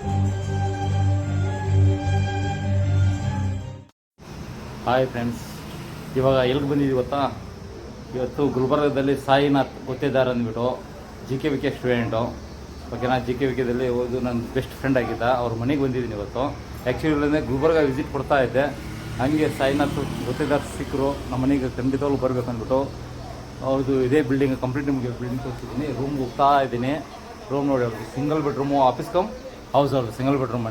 Hi friends, ಇವಾಗ ಎಲ್ಲಿಗೆ ಬಂದಿದ್ದೀವಿ ಗೊತ್ತಾ? ಇವತ್ತು ಗುಲ್ಬರ್ಗದಲ್ಲಿ ಸಾಯಿನಾಥ್ ಗೊತ್ತಿದ್ದಾರೆ ಅಂದ್ಬಿಟ್ಟು GKVK ಸ್ಟೂಡೆಂಟು. ಓಕೆನಾ, GKVKದಲ್ಲಿ ಓದು ನನ್ನ ಬೆಸ್ಟ್ ಫ್ರೆಂಡ್ ಆಗಿದ್ದ. ಅವ್ರ ಮನೆಗೆ ಬಂದಿದ್ದೀನಿ ಇವತ್ತು. ಆ್ಯಕ್ಚುಲಿ ಇಲ್ಲಂದರೆ ಗುಲ್ಬರ್ಗ ವಿಸಿಟ್ ಕೊಡ್ತಾ ಇದ್ದೆ, ಹಾಗೆ ಸಾಯಿನಾಥ್ ಗೊತ್ತಿದ್ದಾರೆ ಸಿಕ್ಕರು. ನಮ್ಮ ಮನೆಗೆ ಖಂಡಿತವಾಗ್ಲೂ ಬರಬೇಕು ಅಂದ್ಬಿಟ್ಟು ಅವ್ರದ್ದು ಇದೇ ಬಿಲ್ಡಿಂಗ್ ಕಂಪ್ಲೀಟ್ ನಿಮಗೆ ಬಿಲ್ಡಿಂಗ್ ತೋರಿಸಿದ್ದೀನಿ. ರೂಮ್ ಹೋಗ್ತಾ ಇದ್ದೀನಿ. ರೂಮ್ ನೋಡಿ, ಅವ್ರದ್ದು single bedroom, office come house. ಅವ್ರದ್ದು ಸಿಂಗಲ್ ಬೆಡ್ರೂಮ್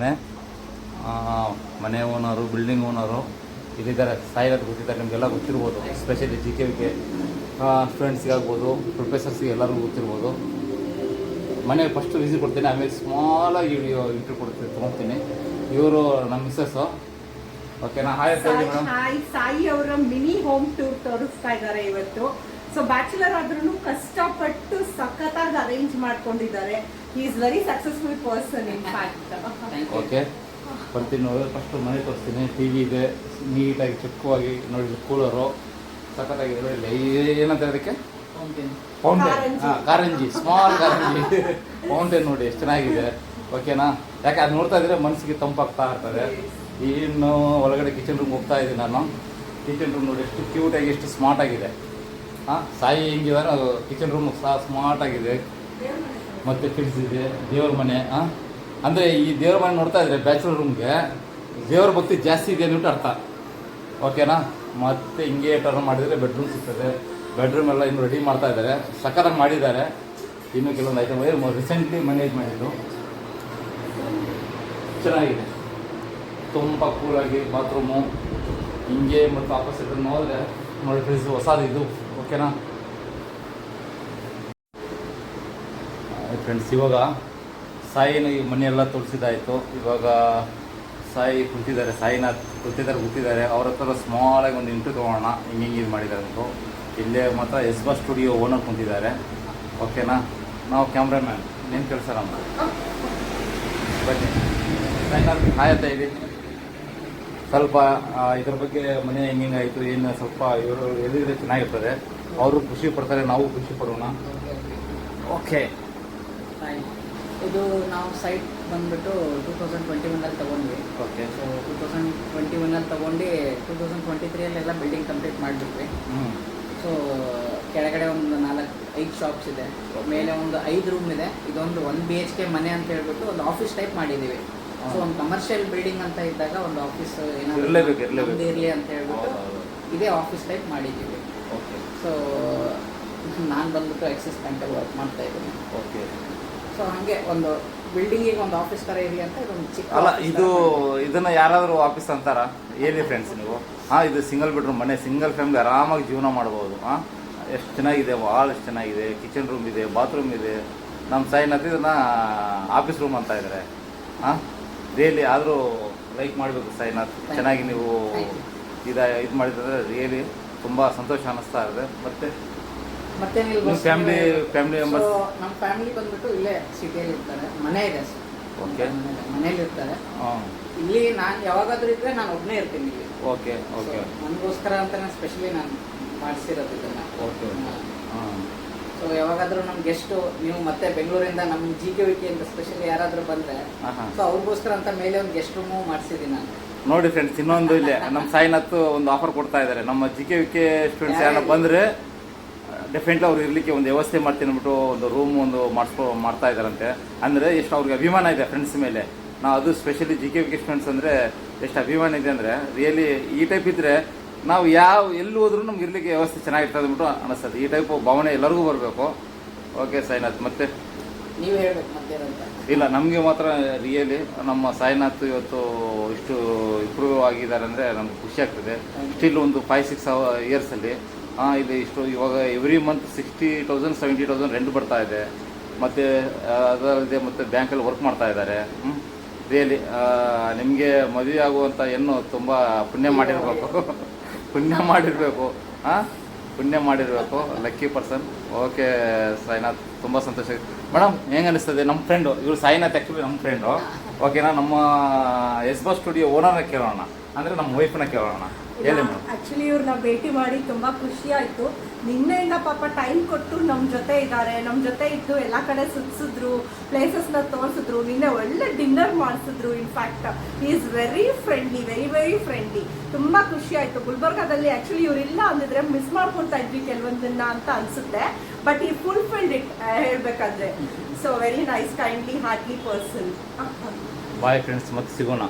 ಮನೆ ಓನರು, ಬಿಲ್ಡಿಂಗ್ ಓನರು ಇಲ್ಲಿದ್ದಾರೆ. ಸಾಯಿನಾಥ್ ಗೊತ್ತಿದ್ದಾರೆ, ನಿಮಗೆಲ್ಲ ಗೊತ್ತಿರ್ಬೋದು. ಎಸ್ಪೆಷಲಿ GKVK ಸ್ಟೂಡೆಂಟ್ಸ್ಗೆ ಆಗ್ಬೋದು, ಪ್ರೊಫೆಸರ್ಸ್ಗೆ ಎಲ್ಲರಿಗೂ ಗೊತ್ತಿರ್ಬೋದು. ಮನೆಗೆ ಫಸ್ಟ್ ವಿಸಿಟ್ ಕೊಡ್ತೀನಿ, ಆಮೇಲೆ ಸ್ಮಾಲಾಗಿ ವಿಡಿಯೋ ಇಂಟ್ರ್ಯೂ ತೊಗೊಳ್ತೀನಿ. ಇವರು ನಮ್ಮ ಮಿಸ್ಸಸ್ಸು. ಓಕೆನಾ? Hi madam. ಹಾಯ್. ಸಾಯಿ ಅವರ ಮಿನಿ ಹೋಮ್ ಟೂರ್ ತೋರಿಸ್ತಾ ಇದ್ದಾರೆ ಇವತ್ತು. ಸೊ ಬ್ಯಾಚುಲರ್ ಆದ್ರೂ ಕಷ್ಟಪಟ್ಟು ಸಖತ್ತಾಗಿ ಅರೇಂಜ್ ಮಾಡ್ಕೊಂಡಿದ್ದಾರೆ. He is very successful person in fact. Okay, ಬರ್ತೀನಿ ನೋಡಿ. ಫಸ್ಟ್ ಮನೆ ತೋರಿಸ್ತೀನಿ. TV ಇದೆ, ನೀಟಾಗಿ ಚೊಕ್ಕವಾಗಿ ನೋಡಿ. ಕೂಲರು ಸಖತ್ತಾಗಿ ಏನಂತ ಅದಕ್ಕೆ ಫೌಂಟೇನ್, ಕಾರಂಜಿ, ಸ್ಮಾಲ್ ಕಾರಂಜಿ ಫೌಂಟೇನ್ ನೋಡಿ ಎಷ್ಟು ಚೆನ್ನಾಗಿದೆ. ಓಕೆನಾ? ಯಾಕೆ ಅದು ನೋಡ್ತಾ ಇದ್ರೆ ಮನಸ್ಸಿಗೆ ತಂಪಾಗ್ತಾ ಇರ್ತದೆ. ಇನ್ನು ಒಳಗಡೆ ಕಿಚನ್ ರೂಮ್ ಹೋಗ್ತಾ ಇದ್ದೀನಿ ನಾನು. ಕಿಚನ್ ರೂಮ್ ನೋಡಿ ಎಷ್ಟು ಕ್ಯೂಟಾಗಿ, ಎಷ್ಟು ಸ್ಮಾರ್ಟ್ ಆಗಿದೆ. ಸಾಯಿ ಹೆಂಗಿದಾರೆ ಕಿಚನ್ ರೂಮ್ ಸಹ ಸ್ಮಾರ್ಟ್ ಆಗಿದೆ. ಮತ್ತು ಕಿಡ್ಸ್ ಇದೆ, ದೇವ್ರ ಮನೆ. ಅಂದರೆ ಈ ದೇವ್ರ ಮನೆ ನೋಡ್ತಾ ಇದ್ರೆ ಬ್ಯಾಚುಲರ್ ರೂಮ್ಗೆ ದೇವ್ರ ಭಕ್ತಿ ಜಾಸ್ತಿ ಇದೆ ಅಂದ್ಬಿಟ್ಟು ಅರ್ಥ. ಓಕೆನಾ? ಮತ್ತು ಹಿಂಗೆ ಟರ್ನ್ ಮಾಡಿದರೆ ಬೆಡ್ರೂಮ್ ಸಿಗ್ತದೆ. ಬೆಡ್ರೂಮ್ ಎಲ್ಲ ಇನ್ನು ರೆಡಿ ಮಾಡ್ತಾ ಇದ್ದಾರೆ, ಸಕ್ಕತ್ತಾಗಿ ಮಾಡಿದ್ದಾರೆ. ಇನ್ನೂ ಕೆಲವೊಂದು ಐಟಮ್ ರೀಸೆಂಟ್ಲಿ ಮನೇಜ್ ಮಾಡಿದ್ದು ಚೆನ್ನಾಗಿದೆ, ತುಂಬ ಕೂಲಾಗಿ. ಬಾತ್ರೂಮು ಹಿಂಗೆ ಮತ್ತು ಆಪೋಸಿಟ್ ನೋಡಿದ್ರೆ ನೋಡಿ ಫ್ರಿಜ್ ಹೊಸದು ಇದು. ಓಕೆನಾ ಫ್ರೆಂಡ್ಸ್? ಇವಾಗ ಸಾಯಿನ ಈ ಮನೆಯೆಲ್ಲ ತೋರಿಸಿದಾಯಿತು. ಇವಾಗ ಸಾಯಿ ಕೂತಿದ್ದಾರೆ, ಸಾಯಿನಾಥ್ ಗೊತ್ತಿದ್ದಾರೆ. ಅವ್ರ ಹತ್ರ ಸ್ಮಾಲಾಗಿ ಒಂದು ಇಂಟರ್ವ್ಯೂ ತೊಗೊಳ್ಳೋಣ, ಹಿಂಗೆ ಇದು ಮಾಡಿದ್ದಾರೆ ಅಂತು. ಇಲ್ಲೇ ಮಾತ್ರ ಎಸ್ಬಾ ಸ್ಟುಡಿಯೋ ಓನರ್ ಕುಂತಿದ್ದಾರೆ. ಓಕೆನಾ? ನಾವು ಕ್ಯಾಮ್ರಾಮ್ಯಾನ್, ಏನು ಕೆಲಸ ನಮ್ಮ ಬನ್ನಿ. ಸಾಯಿನಾಥ್ ಹಾಯ್ ಅಂತ ಇದೆ. ಸ್ವಲ್ಪ ಇದ್ರ ಬಗ್ಗೆ ಮನೆ ಹೆಂಗಾಯಿತು ಏನು ಸ್ವಲ್ಪ ಇವರು ಎಲ್ಲಿದ್ರೆ ಚೆನ್ನಾಗಿರ್ತದೆ. ಅವರು ಖುಷಿ ಪಡ್ತಾರೆ, ನಾವು ಖುಷಿ ಪಡೋಣ. ಓಕೆ. ಇದು ನಾವು ಸೈಟ್ ಬಂದ್ಬಿಟ್ಟು 2021 ತಗೊಂಡ್ವಿ. ಓಕೆ. ಸೊ 2021 ತಗೊಂಡು 2023 ಎಲ್ಲ ಬಿಲ್ಡಿಂಗ್ ಕಂಪ್ಲೀಟ್ ಮಾಡಿಬಿಟ್ವಿ. ಸೊ ಕೆಳಗಡೆ ಒಂದು 4-5 ಶಾಪ್ಸ್ ಇದೆ, ಮೇಲೆ ಒಂದು 5 ರೂಮ್ ಇದೆ. ಇದೊಂದು 1 BHK ಮನೆ ಅಂತ ಹೇಳ್ಬಿಟ್ಟು ಒಂದು ಆಫೀಸ್ ಟೈಪ್ ಮಾಡಿದ್ದೀವಿ. ಸೊ ಒಂದು ಕಮರ್ಷಿಯಲ್ ಬಿಲ್ಡಿಂಗ್ ಅಂತ ಇದ್ದಾಗ ಒಂದು ಆಫೀಸ್ ಏನಾದರೂ ಇರಲಿ ಅಂತ ಹೇಳ್ಬಿಟ್ಟು ಇದೇ ಆಫೀಸ್ ಟೈಪ್ ಮಾಡಿದ್ದೀವಿ. ಓಕೆ. ಸೊ ನಾನು ಬಂದ್ಬಿಟ್ಟು ಆಕ್ಸಿಸ್ ಬ್ಯಾಂಕಲ್ಲಿ ವರ್ಕ್ ಮಾಡ್ತಾ ಇದ್ದೀನಿ. ಓಕೆ. ಸೊ ಹಾಗೆ ಒಂದು ಬಿಲ್ಡಿಂಗಿಗೆ ಒಂದು ಆಫೀಸ್ ಥರ ಇರಲಿ ಅಂತ ಇದೊಂದು ಚಿಕ್ಕ ಅಲ್ಲ, ಇದನ್ನು ಯಾರಾದರೂ ಆಫೀಸ್ ಅಂತಾರ? ಹೇಳಿ ಫ್ರೆಂಡ್ಸ್ ನೀವು. ಇದು ಸಿಂಗಲ್ ಬೆಡ್ರೂಮ್ ಮನೆ, ಸಿಂಗಲ್ ಫ್ಯಾಮಿಲಿ ಆರಾಮಾಗಿ ಜೀವನ ಮಾಡ್ಬೋದು. ಎಷ್ಟು ಚೆನ್ನಾಗಿದೆ, ವಾಲ್ ಎಷ್ಟು ಚೆನ್ನಾಗಿದೆ, ಕಿಚನ್ ರೂಮ್ ಇದೆ, ಬಾತ್ರೂಮ್ ಇದೆ. ನಮ್ಮ ಸಾಯಿನಾಥ್ ಇದನ್ನು ಆಫೀಸ್ ರೂಮ್ ಅಂತ ಇದ್ದಾರೆ. ರಿಯಲಿ ಆದರೂ ಲೈಕ್ ಮಾಡಬೇಕು ಸಾಯಿನಾಥ್. ಚೆನ್ನಾಗಿ ನೀವು ಇದು ಮಾಡಿದ್ರೆ ರಿಯಲಿ ತುಂಬ ಸಂತೋಷ ಅನ್ನಿಸ್ತಾ ಇದೆ. ಮತ್ತೇನಿಲ್ಲ, ಫ್ಯಾಮಿಲಿ ಮೆಂಬರ್ಸ್ ನಮ್ಮ ಫ್ಯಾಮಿಲಿ ಬಂದ್ಬಿಟ್ಟು ಇಲ್ಲೇ ಸಿಟಿಯಲ್ಲಿ ಇರ್ತಾರೆ. ಮನೆ ಇದೆ. ಓಕೆ. ಮನೇಲಿ ಇರ್ತಾರೆ. ಇಲ್ಲಿ ನಾನು ಯಾವಾಗಾದ್ರೂ ಇದ್ರೆ ನಾನು ಒಬ್ಬನೇ ಇರ್ತೀನಿ ಇಲ್ಲಿ. ಓಕೆ. ಓಕೆ. ನನಗೋಸ್ಕರ ಅಂತಾನೆ ಸ್ಪೆಷಲಿ ನಾನು ಮಾಡಿಸಿರೋದು ಇದನ್ನ. ಓಕೆ. ಸೊ ಯಾವಾಗಾದ್ರೂ ನಮ್ಮ ಗೆಸ್ಟು ನೀವು ಮತ್ತೆ ಬೆಂಗಳೂರಿಂದ ನಮ್ಮ GKVK ಅಂತ ಸ್ಪೆಷಲಿ ಯಾರಾದರೂ ಬಂದರೆ ಸೊ ಅವ್ರಿಗೋಸ್ಕರ ಅಂತ ಮೇಲೆ ಒಂದು ಗೆಸ್ಟ್ ರೂಮು ಮಾಡಿಸಿದ್ದೀನಿ ನಾನು. ನೋಡಿ ಫ್ರೆಂಡ್ಸ್, ಇನ್ನೊಂದು ಇಲ್ಲೇ ನಮ್ಮ ಸಾಯಿನಾಥ್ ಒಂದು ಆಫರ್ ಕೊಡ್ತಾ ಇದ್ದಾರೆ. ನಮ್ಮ GKVK ಸ್ಟೂಡೆಂಟ್ಸ್ ಯಾರು ಬಂದರೆ ಡೆಫಿನೆಟ್ಲಿ ಅವ್ರು ಇರಲಿಕ್ಕೆ ಒಂದು ವ್ಯವಸ್ಥೆ ಮಾಡ್ತೀನಿ ಅಂದ್ಬಿಟ್ಟು ಒಂದು ರೂಮ್ ಒಂದು ಮಾಡ್ತಾ ಇದ್ದಾರಂತೆ. ಅಂದರೆ ಎಷ್ಟು ಅವ್ರಿಗೆ ಅಭಿಮಾನ ಇದೆ ಫ್ರೆಂಡ್ಸ್ ಮೇಲೆ. ನಾವು ಅದು ಸ್ಪೆಷಲಿ GKVK ಸ್ಟೂಡೆಂಟ್ಸ್ ಅಂದರೆ ಎಷ್ಟು ಅಭಿಮಾನ ಇದೆ ಅಂದರೆ ರಿಯಲಿ ಈ ಟೈಪ್ ಇದ್ದರೆ ನಾವು ಎಲ್ಲಿ ಹೋದ್ರೂ ನಮ್ಗೆ ಇರಲಿಕ್ಕೆ ವ್ಯವಸ್ಥೆ ಚೆನ್ನಾಗಿರ್ತದೆ ಅಂದ್ಬಿಟ್ಟು ಅನಿಸ್ತದೆ. ಈ ಟೈಪ್ ಭಾವನೆ ಎಲ್ಲರಿಗೂ ಬರಬೇಕು. ಓಕೆ ಸಾಯಿನಾಥ್, ಮತ್ತೆ ನೀವು ಹೇಳ್ಬೇಕು ಮತ್ತೆ ಅಂತ. ಇಲ್ಲ, ನಮಗೆ ಮಾತ್ರ ರಿಯಲಿ ನಮ್ಮ ಸಾಯಿನಾಥ್ ಇವತ್ತು ಇಷ್ಟು ಇಂಪ್ರೂವ್ ಆಗಿದ್ದಾರೆ ಅಂದರೆ ನಮ್ಗೆ ಖುಷಿ ಆಗ್ತದೆ. ಸ್ಟಿಲ್ ಒಂದು 5-6 ಇಯರ್ಸಲ್ಲಿ ಇಲ್ಲಿ ಇಷ್ಟು ಇವಾಗ ಎವ್ರಿ ಮಂತ್ 60,000 70,000 ರೆಂಟ್ ಬರ್ತಾ ಇದೆ. ಮತ್ತು ಅದರಲ್ಲದೆ ಮತ್ತು ಬ್ಯಾಂಕಲ್ಲಿ ವರ್ಕ್ ಮಾಡ್ತಾ ಇದ್ದಾರೆ. ರಿಯಲಿ ನಿಮಗೆ ಮದುವೆ ಆಗುವಂಥ ಹೆಣ್ಣು ತುಂಬ ಪುಣ್ಯ ಮಾಡಿರಬೇಕು. Lucky person. ಓಕೆ ಸಾಯಿನಾಥ್, ತುಂಬ ಸಂತೋಷ. ಮೇಡಮ್ ಹೆಂಗೆ ಅನಿಸ್ತದೆ? ನಮ್ಮ ಫ್ರೆಂಡು ಇವರು ಸಾಯಿನಾಥ್, ಆ್ಯಕ್ಚುಲಿ ನಮ್ಮ ಫ್ರೆಂಡು. ಓಕೆನಾ? ನಮ್ಮ ಎಸ್ಬಾ ಸ್ಟುಡಿಯೋ ಓನರ್ನ ಕೇಳೋಣ, ಅಂದರೆ ನಮ್ಮ ವೈಫ್ನ ಕೇಳೋಣ. ಹೇಳಿ ಮೇಡಮ್. ಆಕ್ಚುಲಿ ಇವ್ರನ್ನ ಭೇಟಿ ಮಾಡಿ ತುಂಬಾ ಖುಷಿ ಆಯ್ತು. ನಿನ್ನೆಯಿಂದ ಪಾಪ ಟೈಮ್ ಕೊಟ್ಟು ನಮ್ಮ ಜೊತೆ ಇದ್ದಾರೆ, ನಮ್ಮ ಜೊತೆ ಇದ್ದು ಎಲ್ಲ ಕಡೆ ಸುತ್ತಿಸಿದ್ರು, ಪ್ಲೇಸಸ್ನ ತೋರಿಸಿದ್ರು, ನಿನ್ನೆ ಒಳ್ಳೆ ಡಿನ್ನರ್ ಮಾಡಿಸಿದ್ರು. In fact is very friendly, very very friendly. ತುಂಬಾ ಖುಷಿ ಆಯ್ತು. ಗುಲ್ಬರ್ಗಾದಲ್ಲಿ ಆಕ್ಚುಲಿ ಇವ್ರಿಲ್ಲ ಅಂದಿದ್ರೆ ಮಿಸ್ ಮಾಡ್ಕೊತಾ ಇದ್ವಿ ಕೆಲವೊಂದನ್ನ ಅಂತ ಅನ್ಸುತ್ತೆ. ಬಟ್ ಈ ಫುಲ್ಫಿಲ್ಡ್ ಇಟ್ ಹೇಳ್ಬೇಕಾದ್ರೆ. So very nice, kindly, heartly person. Bye friends, ಮತ್ತೆ ಸಿಗೋಣ.